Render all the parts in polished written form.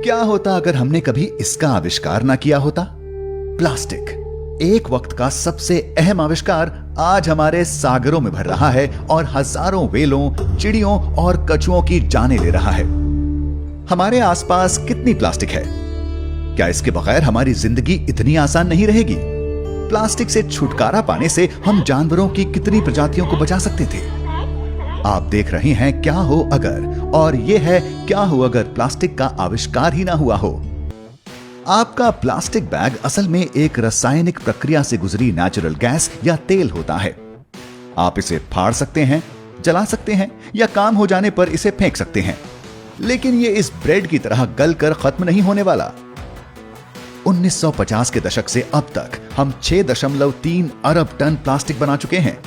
क्या होता अगर हमने कभी इसका आविष्कार ना किया होता? प्लास्टिक, एक वक्त का सबसे अहम आविष्कार, आज हमारे सागरों में भर रहा है और हजारों व्हेलों, चिड़ियों और कछुओं की जानें ले रहा है। हमारे आसपास कितनी प्लास्टिक है? क्या इसके बगैर हमारी जिंदगी इतनी आसान नहीं रहेगी? प्लास्टिक से छुटकारा पाने से हम जानवरों की कितनी प्रजातियों को बचा सकते थे? आप देख रहे हैं क्या हो अगर, और यह है क्या हो अगर प्लास्टिक का आविष्कार ही ना हुआ हो। आपका प्लास्टिक बैग असल में एक रासायनिक प्रक्रिया से गुजरी नेचुरल गैस या तेल होता है। आप इसे फाड़ सकते हैं, जला सकते हैं या काम हो जाने पर इसे फेंक सकते हैं, लेकिन यह इस ब्रेड की तरह गलकर खत्म नहीं होने वाला। 1950 के दशक से अब तक हम 6.3 अरब टन प्लास्टिक बना चुके हैं।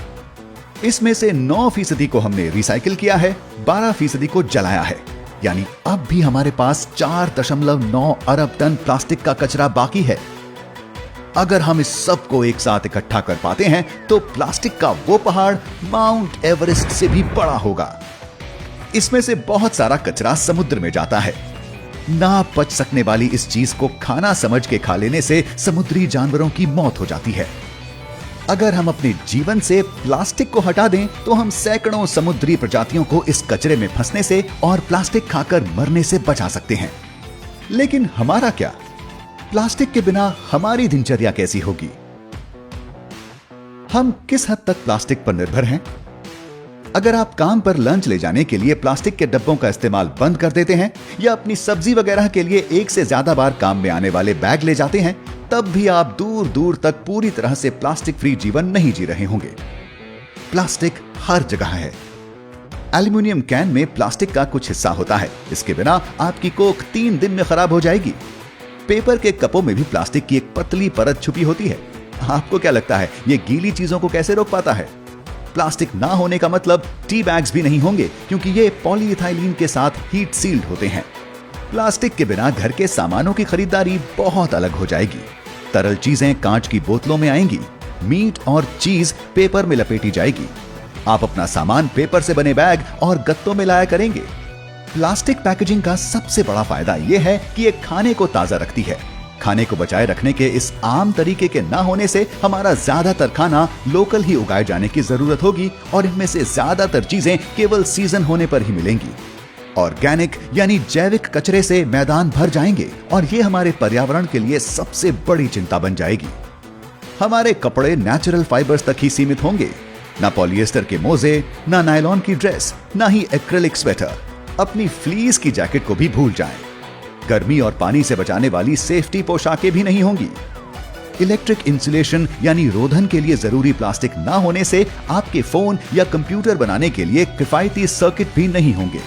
इसमें से 9% को हमने रिसाइकिल किया है, 12% को जलाया है, यानी अब भी हमारे पास 4.9 अरब टन प्लास्टिक का कचरा बाकी है। अगर हम इस सब को एक साथ इकट्ठा कर पाते हैं तो प्लास्टिक का वो पहाड़ माउंट एवरेस्ट से भी बड़ा होगा। इसमें से बहुत सारा कचरा समुद्र में जाता है। ना पच सकने वाली इस चीज को खाना समझ के खा लेने से समुद्री जानवरों की मौत हो जाती है। अगर हम अपने जीवन से प्लास्टिक को हटा दें तो हम सैकड़ों समुद्री प्रजातियों को इस कचरे में फंसने से और प्लास्टिक खाकर मरने से बचा सकते हैं। लेकिन हमारा क्या? प्लास्टिक के बिना हमारी दिनचर्या कैसी होगी? हम किस हद तक प्लास्टिक पर निर्भर हैं? अगर आप काम पर लंच ले जाने के लिए प्लास्टिक के डब्बों का इस्तेमाल बंद कर देते हैं या अपनी सब्जी वगैरह के लिए एक से ज्यादा बार काम में आने वाले बैग ले जाते हैं, तब भी आप दूर दूर तक पूरी तरह से प्लास्टिक फ्री जीवन नहीं जी रहे होंगे। प्लास्टिक हर जगह है। एल्युमिनियम कैन में प्लास्टिक का कुछ हिस्सा होता है, इसके बिना आपकी कोक 3 दिन में खराब हो जाएगी। पेपर के कपों में भी प्लास्टिक की एक पतली परत छुपी होती है। आपको क्या लगता है ये गीली चीजों को कैसे रोक पाता है? प्लास्टिक ना होने का मतलब टी बैग्स भी नहीं होंगे, क्योंकि ये पॉलीइथाइलीन के साथ हीट सील्ड होते हैं। प्लास्टिक के बिना घर के सामानों की खरीदारी बहुत अलग हो जाएगी। तरल चीजें कांच की बोतलों में आएंगी, मीट और चीज पेपर में लपेटी जाएगी। आप अपना सामान पेपर से बने बैग और गत्तों में लाया करेंगे। प्लास्टिक पैकेजिंग का सबसे बड़ा फायदा यह है कि ये खाने को ताजा रखती है। खाने को बचाए रखने के इस आम तरीके के ना होने से हमारा ज्यादातर खाना लोकल ही उगाए जाने की जरूरत होगी और इनमें से ज्यादातर चीजें केवल सीजन होने पर ही मिलेंगी। ऑर्गेनिक यानी जैविक कचरे से मैदान भर जाएंगे और ये हमारे पर्यावरण के लिए सबसे बड़ी चिंता बन जाएगी। हमारे कपड़े नेचुरल फाइबर्स तक ही सीमित होंगे। ना पॉलिएस्टर के मोजे, ना नायलॉन की ड्रेस, ना ही एक्रिलिक स्वेटर। अपनी फ्लीस की जैकेट को भी भूल जाएं। गर्मी और पानी से बचाने वाली सेफ्टी पोशाकें भी नहीं होंगी। इलेक्ट्रिक इंसुलेशन यानी रोधन के लिए जरूरी प्लास्टिक ना होने से आपके फोन या कंप्यूटर बनाने के लिए किफायती सर्किट भी नहीं होंगे।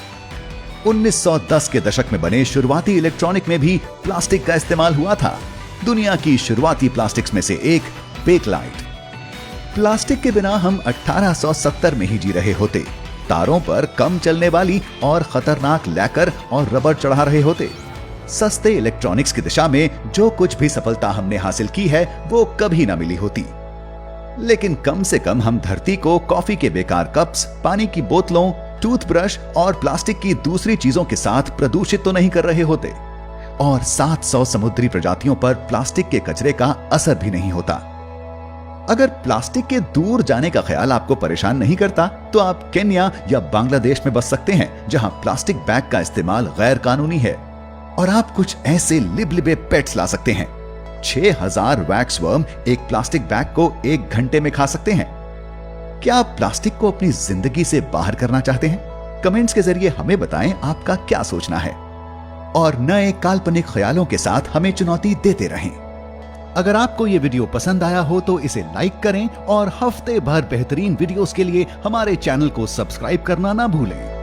1910 के दशक में बने शुरुआती इलेक्ट्रॉनिक में भी प्लास्टिक का इस्तेमाल हुआ था। दुनिया की शुरुआती प्लास्टिक्स में से एक बेकलाइट। प्लास्टिक के बिना हम 1870 में ही जी रहे होते। तारों पर कम चलने वाली और खतरनाक लैकर और रबर चढ़ा रहे होते। सस्ते इलेक्ट्रॉनिक्स की दिशा में जो कुछ भी सफलता हमने हासिल की है वो कभी ना मिली होती। लेकिन कम से कम हम धरती को कॉफी के बेकार कप्स, पानी की बोतलों, टूथब्रश और प्लास्टिक की दूसरी चीजों के साथ प्रदूषित तो नहीं कर रहे होते। और 700 समुद्री प्रजातियों पर प्लास्टिक के कचरे का असर भी नहीं होता। अगर प्लास्टिक के दूर जाने का ख्याल आपको परेशान नहीं करता तो आप केन्या या बांग्लादेश में बस सकते हैं, जहां प्लास्टिक बैग का इस्तेमाल गैर कानूनी है। और आप कुछ ऐसे लिबलिबे पेट्स ला सकते हैं। 6000 वैक्स वर्म एक प्लास्टिक बैग को 1 घंटे में खा सकते हैं। क्या आप प्लास्टिक को अपनी जिंदगी से बाहर करना चाहते हैं? कमेंट्स के जरिए हमें बताएं आपका क्या सोचना है। और नए काल्पनिक ख्यालों के साथ हमें चुनौती देते रहें। अगर आपको ये वीडियो पसंद आया हो तो इसे लाइक करें और हफ्ते भर बेहतरीन वीडियोस के लिए हमारे चैनल को सब्सक्राइब करना ना भूलें।